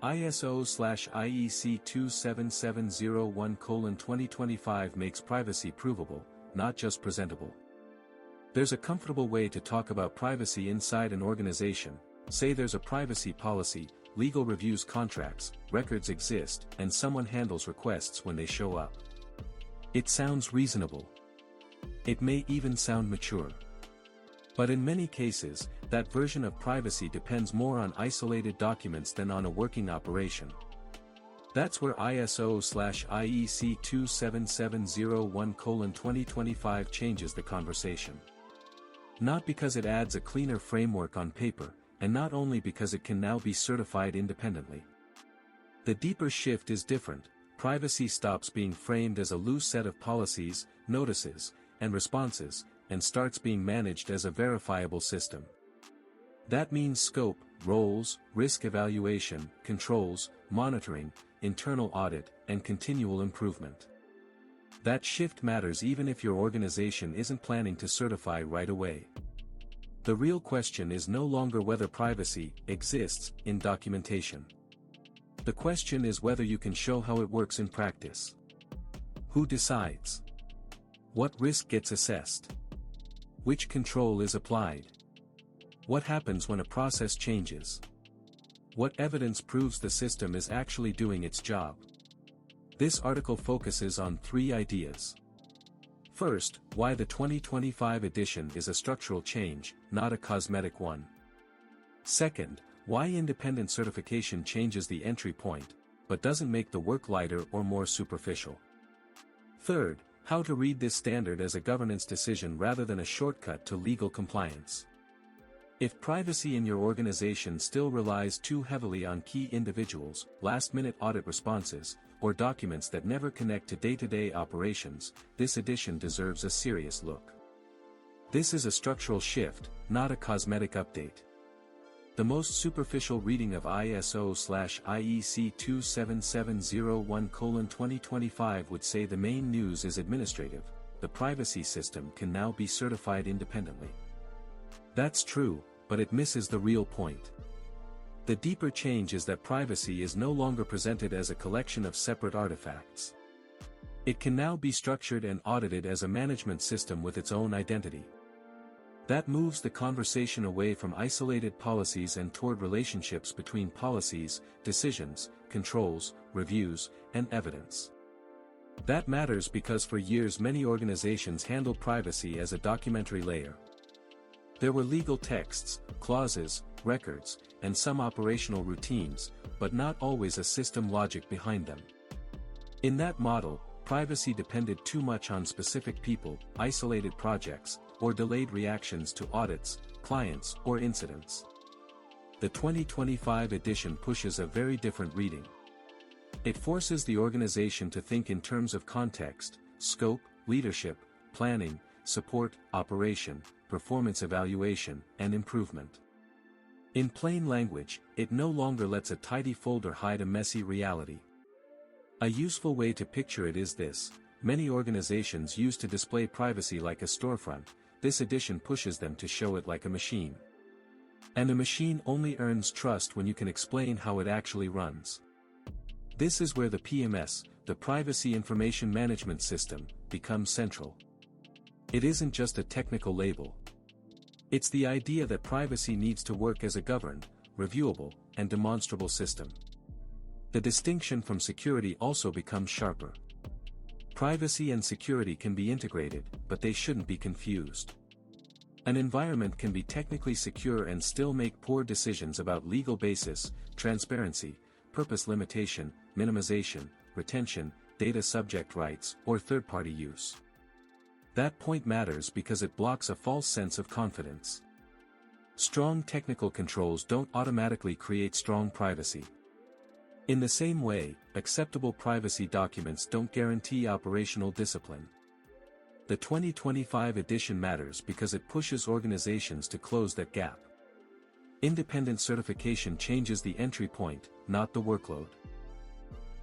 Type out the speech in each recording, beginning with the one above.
ISO/IEC 27701:2025 makes privacy provable, not just presentable. There's a comfortable way to talk about privacy inside an organization. Say there's a privacy policy, legal reviews contracts, records exist, and someone handles requests when they show up. It sounds reasonable. It may even sound mature. But in many cases, that version of privacy depends more on isolated documents than on a working operation. That's where ISO/IEC 27701:2025 changes the conversation. Not because it adds a cleaner framework on paper, and not only because it can now be certified independently. The deeper shift is different. Privacy stops being framed as a loose set of policies, notices, and responses, and starts being managed as a verifiable system. That means scope, roles, risk evaluation, controls, monitoring, internal audit, and continual improvement. That shift matters even if your organization isn't planning to certify right away. The real question is no longer whether privacy exists in documentation. The question is whether you can show how it works in practice. Who decides? What risk gets assessed? Which control is applied? What happens when a process changes? What evidence proves the system is actually doing its job? This article focuses on 3 ideas. First, why the 2025 edition is a structural change, not a cosmetic one. Second, why independent certification changes the entry point, but doesn't make the work lighter or more superficial. Third, how to read this standard as a governance decision rather than a shortcut to legal compliance. If privacy in your organization still relies too heavily on key individuals, last-minute audit responses, or documents that never connect to day-to-day operations, this edition deserves a serious look. This is a structural shift, not a cosmetic update. The most superficial reading of ISO/IEC 27701:2025 would say the main news is administrative. The privacy system can now be certified independently. That's true, but it misses the real point. The deeper change is that privacy is no longer presented as a collection of separate artifacts. It can now be structured and audited as a management system with its own identity. That moves the conversation away from isolated policies and toward relationships between policies, decisions, controls, reviews, and evidence. That matters because for years many organizations handled privacy as a documentary layer. There were legal texts, clauses, records, and some operational routines, but not always a system logic behind them. In that model, privacy depended too much on specific people, isolated projects, or delayed reactions to audits, clients, or incidents. The 2025 edition pushes a very different reading. It forces the organization to think in terms of context, scope, leadership, planning, support, operation, performance evaluation, and improvement. In plain language, it no longer lets a tidy folder hide a messy reality. A useful way to picture it is this: many organizations used to display privacy like a storefront. This edition pushes them to show it like a machine. And a machine only earns trust when you can explain how it actually runs. This is where the PIMS, the Privacy Information Management System, becomes central. It isn't just a technical label. It's the idea that privacy needs to work as a governed, reviewable, and demonstrable system. The distinction from security also becomes sharper. Privacy and security can be integrated, but they shouldn't be confused. An environment can be technically secure and still make poor decisions about legal basis, transparency, purpose limitation, minimization, retention, data subject rights, or third-party use. That point matters because it blocks a false sense of confidence. Strong technical controls don't automatically create strong privacy. In the same way, acceptable privacy documents don't guarantee operational discipline. The 2025 edition matters because it pushes organizations to close that gap. Independent certification changes the entry point, not the workload.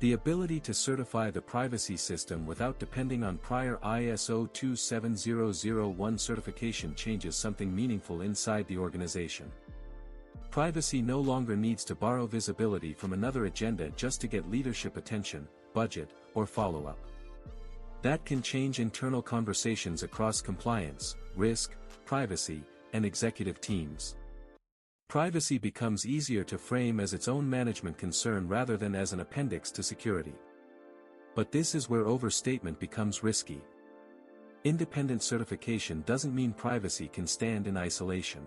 The ability to certify the privacy system without depending on prior ISO 27001 certification changes something meaningful inside the organization. Privacy no longer needs to borrow visibility from another agenda just to get leadership attention, budget, or follow-up. That can change internal conversations across compliance, risk, privacy, and executive teams. Privacy becomes easier to frame as its own management concern rather than as an appendix to security. But this is where overstatement becomes risky. Independent certification doesn't mean privacy can stand in isolation.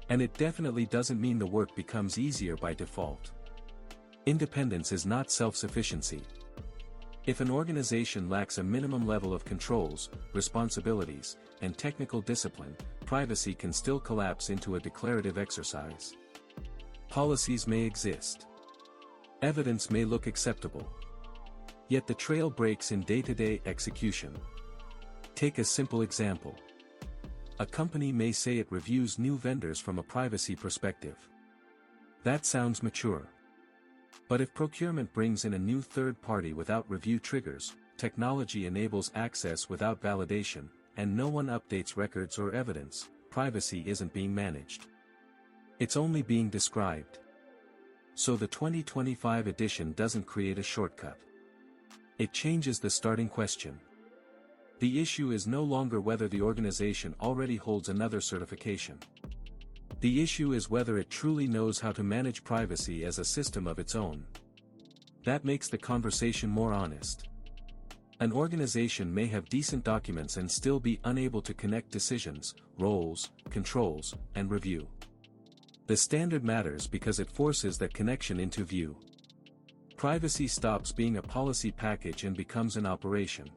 And it definitely doesn't mean the work becomes easier by default. Independence is not self-sufficiency. If an organization lacks a minimum level of controls, responsibilities, and technical discipline, privacy can still collapse into a declarative exercise. Policies may exist. Evidence may look acceptable. Yet the trail breaks in day-to-day execution. Take a simple example. A company may say it reviews new vendors from a privacy perspective. That sounds mature. But if procurement brings in a new third party without review triggers, technology enables access without validation, and no one updates records or evidence, privacy isn't being managed. It's only being described. So the 2025 edition doesn't create a shortcut. It changes the starting question. The issue is no longer whether the organization already holds another certification. The issue is whether it truly knows how to manage privacy as a system of its own. That makes the conversation more honest. An organization may have decent documents and still be unable to connect decisions, roles, controls, and review. The standard matters because it forces that connection into view. Privacy stops being a policy package and becomes an operation.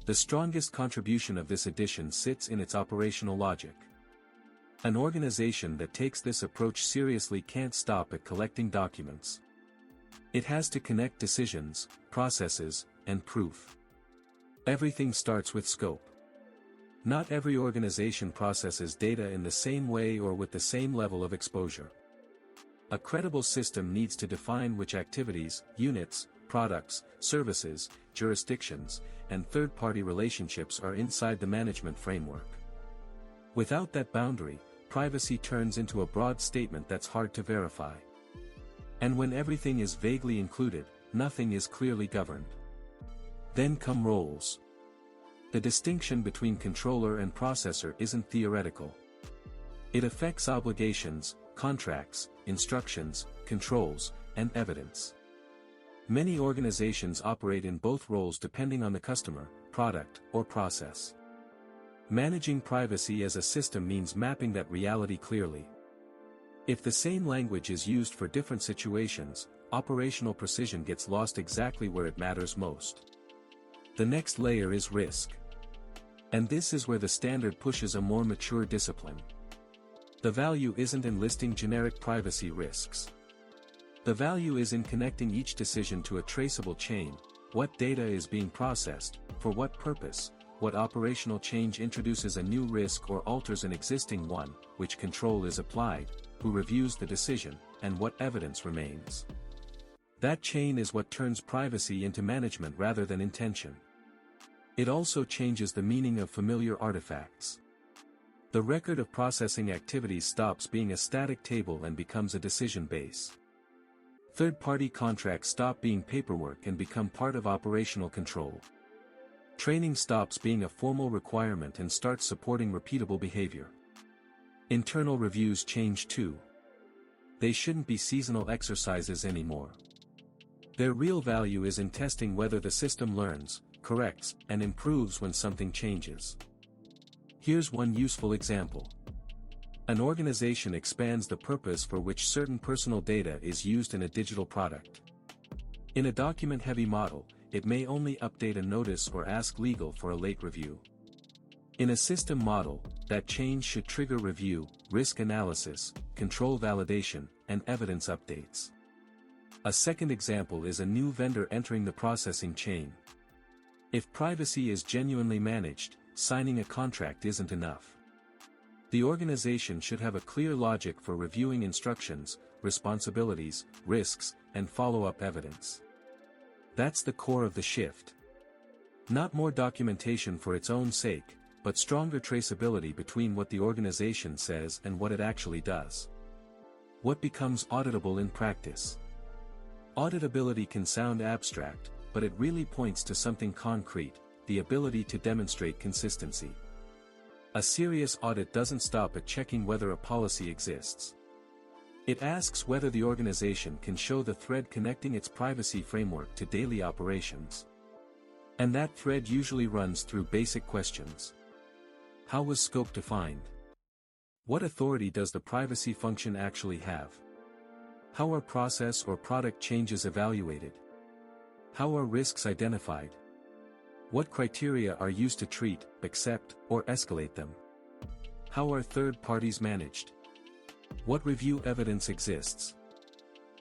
The strongest contribution of this edition sits in its operational logic. An organization that takes this approach seriously can't stop at collecting documents. It has to connect decisions, processes, and proof. Everything starts with scope. Not every organization processes data in the same way or with the same level of exposure. A credible system needs to define which activities, units, products, services, jurisdictions, and third-party relationships are inside the management framework. Without that boundary, privacy turns into a broad statement that's hard to verify. And when everything is vaguely included, nothing is clearly governed. Then come roles. The distinction between controller and processor isn't theoretical. It affects obligations, contracts, instructions, controls, and evidence. Many organizations operate in both roles depending on the customer, product, or process. Managing privacy as a system means mapping that reality clearly. If the same language is used for different situations, operational precision gets lost exactly where it matters most. The next layer is risk. And this is where the standard pushes a more mature discipline. The value isn't in listing generic privacy risks. The value is in connecting each decision to a traceable chain: what data is being processed, for what purpose, what operational change introduces a new risk or alters an existing one, which control is applied, who reviews the decision, and what evidence remains. That chain is what turns privacy into management rather than intention. It also changes the meaning of familiar artifacts. The record of processing activities stops being a static table and becomes a decision base. Third-party contracts stop being paperwork and become part of operational control. Training stops being a formal requirement and starts supporting repeatable behavior. Internal reviews change too. They shouldn't be seasonal exercises anymore. Their real value is in testing whether the system learns, corrects, and improves when something changes. Here's one useful example. An organization expands the purpose for which certain personal data is used in a digital product. In a document-heavy model, it may only update a notice or ask legal for a late review. In a system model, that change should trigger review, risk analysis, control validation, and evidence updates. A second example is a new vendor entering the processing chain. If privacy is genuinely managed, signing a contract isn't enough. The organization should have a clear logic for reviewing instructions, responsibilities, risks, and follow-up evidence. That's the core of the shift. Not more documentation for its own sake, but stronger traceability between what the organization says and what it actually does. What becomes auditable in practice? Auditability can sound abstract, but it really points to something concrete: the ability to demonstrate consistency. A serious audit doesn't stop at checking whether a policy exists. It asks whether the organization can show the thread connecting its privacy framework to daily operations. And that thread usually runs through basic questions. How was scope defined? What authority does the privacy function actually have? How are process or product changes evaluated? How are risks identified? What criteria are used to treat, accept, or escalate them? How are third parties managed? What review evidence exists?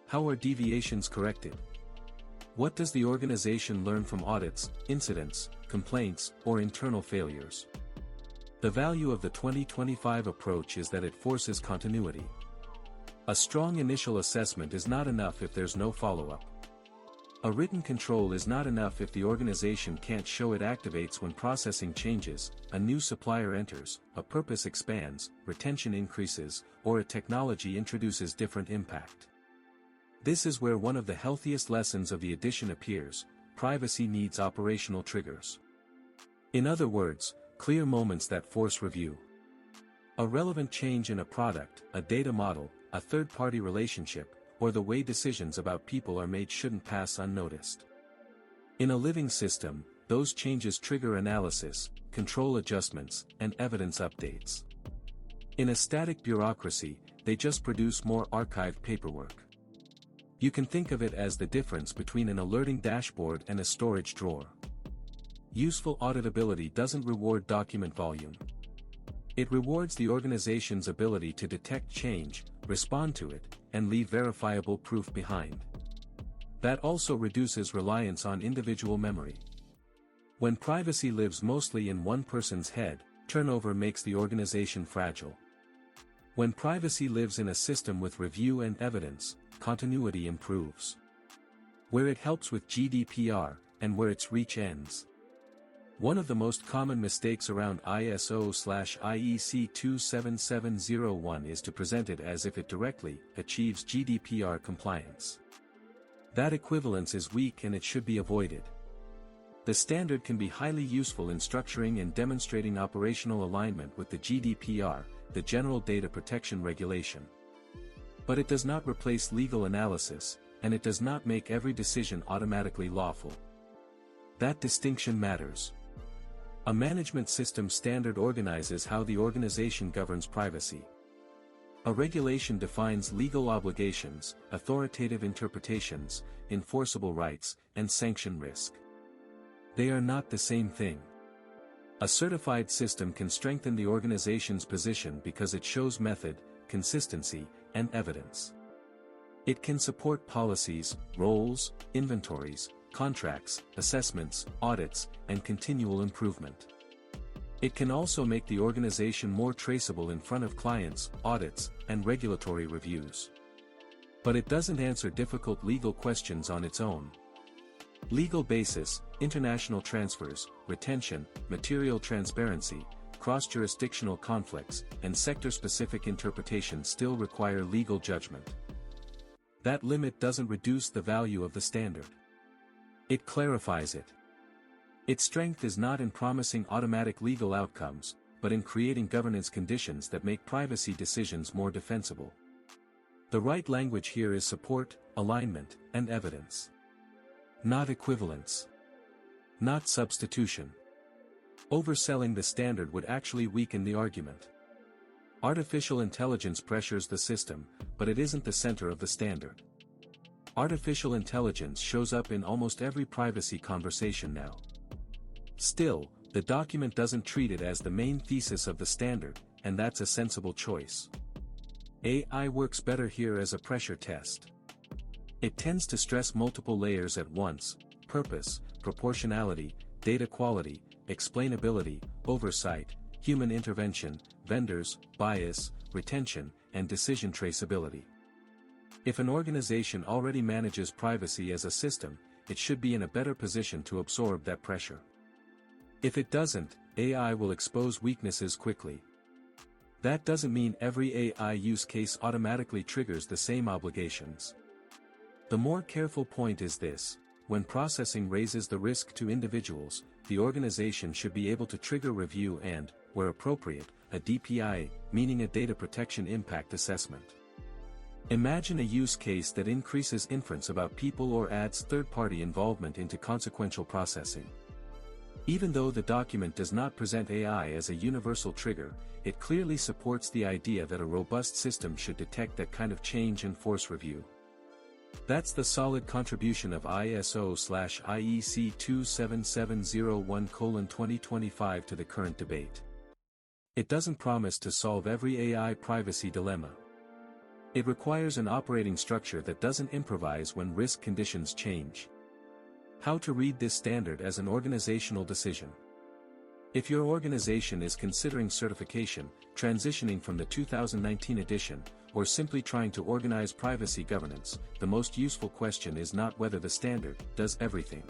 How are deviations corrected? What does the organization learn from audits, incidents, complaints, or internal failures? The value of the 2025 approach is that it forces continuity. A strong initial assessment is not enough if there's no follow-up. A written control is not enough if the organization can't show it activates when processing changes, a new supplier enters, a purpose expands, retention increases, or a technology introduces different impact. This is where one of the healthiest lessons of the edition appears: privacy needs operational triggers. In other words, clear moments that force review. A relevant change in a product, a data model, a third-party relationship, or the way decisions about people are made shouldn't pass unnoticed. In a living system, those changes trigger analysis, control adjustments, and evidence updates. In a static bureaucracy, they just produce more archived paperwork. You can think of it as the difference between an alerting dashboard and a storage drawer. Useful auditability doesn't reward document volume. It rewards the organization's ability to detect change, respond to it, and leave verifiable proof behind. That also reduces reliance on individual memory. When privacy lives mostly in one person's head, turnover makes the organization fragile. When privacy lives in a system with review and evidence, continuity improves. Where it helps with GDPR, and where its reach ends. One of the most common mistakes around ISO/IEC 27701 is to present it as if it directly achieves GDPR compliance. That equivalence is weak and it should be avoided. The standard can be highly useful in structuring and demonstrating operational alignment with the GDPR, the General Data Protection Regulation. But it does not replace legal analysis, and it does not make every decision automatically lawful. That distinction matters. A management system standard organizes how the organization governs privacy. A regulation defines legal obligations, authoritative interpretations, enforceable rights, and sanction risk. They are not the same thing. A certified system can strengthen the organization's position because it shows method, consistency, and evidence. It can support policies, roles, inventories, contracts, assessments, audits, and continual improvement. It can also make the organization more traceable in front of clients, audits, and regulatory reviews. But it doesn't answer difficult legal questions on its own. Legal basis, international transfers, retention, material transparency, cross-jurisdictional conflicts, and sector-specific interpretation still require legal judgment. That limit doesn't reduce the value of the standard. It clarifies it. Its strength is not in promising automatic legal outcomes, but in creating governance conditions that make privacy decisions more defensible. The right language here is support, alignment, and evidence. Not equivalence. Not substitution. Overselling the standard would actually weaken the argument. Artificial intelligence pressures the system, but it isn't the center of the standard. Artificial intelligence shows up in almost every privacy conversation now. Still, the document doesn't treat it as the main thesis of the standard, and that's a sensible choice. AI works better here as a pressure test. It tends to stress multiple layers at once: purpose, proportionality, data quality, explainability, oversight, human intervention, vendors, bias, retention, and decision traceability. If an organization already manages privacy as a system, it should be in a better position to absorb that pressure. If it doesn't, AI will expose weaknesses quickly. That doesn't mean every AI use case automatically triggers the same obligations. The more careful point is this: when processing raises the risk to individuals, the organization should be able to trigger review and, where appropriate, a DPI, meaning a data protection impact assessment. Imagine a use case that increases inference about people or adds third-party involvement into consequential processing. Even though the document does not present AI as a universal trigger, it clearly supports the idea that a robust system should detect that kind of change and force review. That's the solid contribution of ISO/IEC 27701:2025 to the current debate. It doesn't promise to solve every AI privacy dilemma. It requires an operating structure that doesn't improvise when risk conditions change. How to read this standard as an organizational decision. If your organization is considering certification, transitioning from the 2019 edition, or simply trying to organize privacy governance, the most useful question is not whether the standard does everything.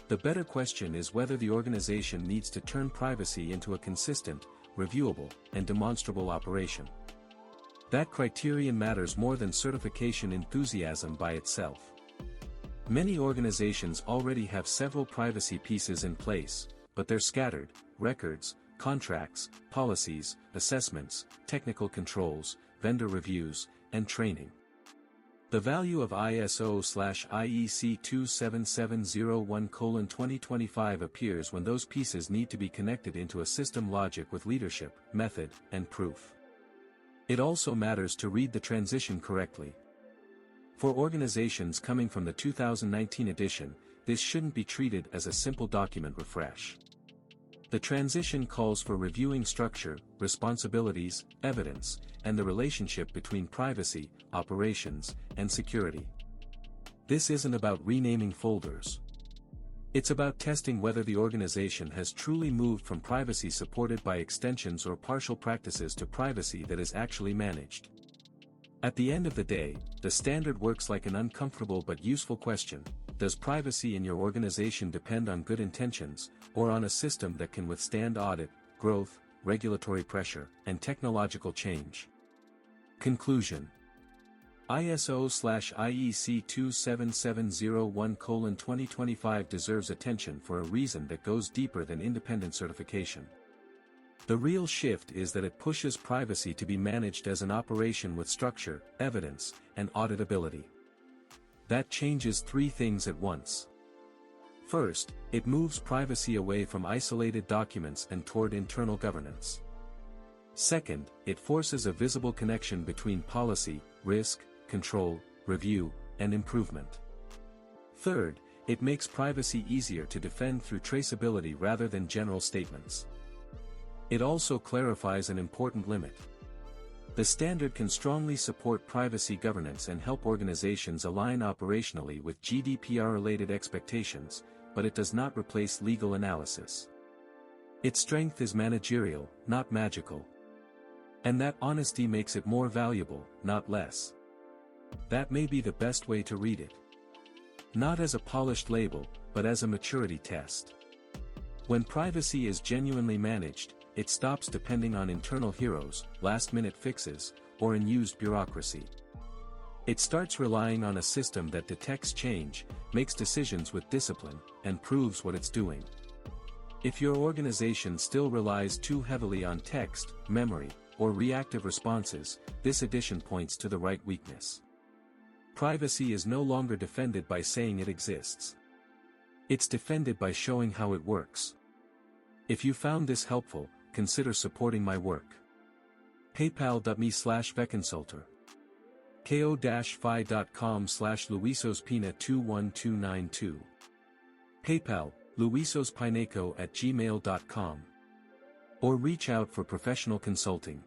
The better question is whether the organization needs to turn privacy into a consistent, reviewable, and demonstrable operation. That criterion matters more than certification enthusiasm by itself. Many organizations already have several privacy pieces in place, but they're scattered: records, contracts, policies, assessments, technical controls, vendor reviews, and training. The value of ISO/IEC 27701:2025 appears when those pieces need to be connected into a system logic with leadership, method, and proof. It also matters to read the transition correctly. For organizations coming from the 2019 edition, this shouldn't be treated as a simple document refresh. The transition calls for reviewing structure, responsibilities, evidence, and the relationship between privacy, operations, and security. This isn't about renaming folders. It's about testing whether the organization has truly moved from privacy supported by extensions or partial practices to privacy that is actually managed. At the end of the day, the standard works like an uncomfortable but useful question: does privacy in your organization depend on good intentions, or on a system that can withstand audit, growth, regulatory pressure, and technological change? Conclusion: ISO/IEC 27701:2025 deserves attention for a reason that goes deeper than independent certification. The real shift is that it pushes privacy to be managed as an operation with structure, evidence, and auditability. That changes three things at once. First, it moves privacy away from isolated documents and toward internal governance. Second, it forces a visible connection between policy, risk, control, review, and improvement. Third, it makes privacy easier to defend through traceability rather than general statements. It also clarifies an important limit. The standard can strongly support privacy governance and help organizations align operationally with GDPR-related expectations, but it does not replace legal analysis. Its strength is managerial, not magical. And that honesty makes it more valuable, not less. That may be the best way to read it. Not as a polished label, but as a maturity test. When privacy is genuinely managed, it stops depending on internal heroes, last-minute fixes, or unused bureaucracy. It starts relying on a system that detects change, makes decisions with discipline, and proves what it's doing. If your organization still relies too heavily on text, memory, or reactive responses, this edition points to the right weakness. Privacy is no longer defended by saying it exists. It's defended by showing how it works. If you found this helpful, consider supporting my work. PayPal.me/VecConsultor. ko-fi.com/LuisosPina21292. PayPal, luisospineco@gmail.com. Or reach out for professional consulting.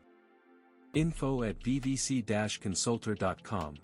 info@vvc-consultor.com.